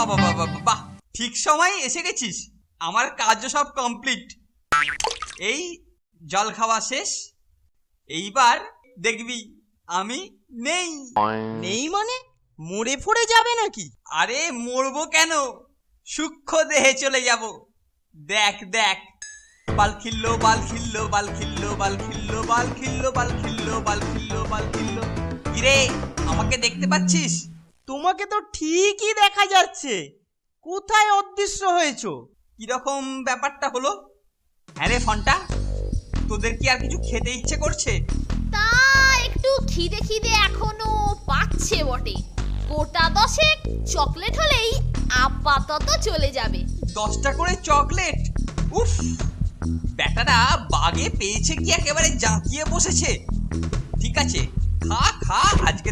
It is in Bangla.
বাবা বাবা বাহ, ঠিক সময় এসে গেছিস। আমার কাজও সব কমপ্লিট। এই জল খাওয়া শেষ। এইবার দেখবি আমি নেই। নেই মানে মরে ফরে যাবে নাকি? আরে মরবো কেন, সূক্ষ্ম দেহে চলে যাব। দেখ দেখ, বাল খিল্লো বাল খিল্লো বাল খিল্লো বাল খিল্লো বাল খিল্লো বাল খিল্লো বাল খিল্লো বাল খিল্লো। কিরে, আমাকে দেখতে পাচ্ছিস? তোমাকে তো ঠিকই দেখা যাচ্ছে। কোথায় অদৃশ্য হয়েছো? কিরকম ব্যাপারটা হলো? হ্যাঁ রে ফন্টা, তোদের কি আর কিছু খেতে ইচ্ছে করছে? তা একটু খিদে খিদে এখনো পাচ্ছে বটে। গোটা 10 চকলেট হলেই আপাতত চলে যাবে। 10টা করে চকলেট? উফ, ব্যাটারা বাগে পেয়েছে কি একেবারে জাঁকিয়ে বসেছে। ঠিক আছে, খা খা, আজকে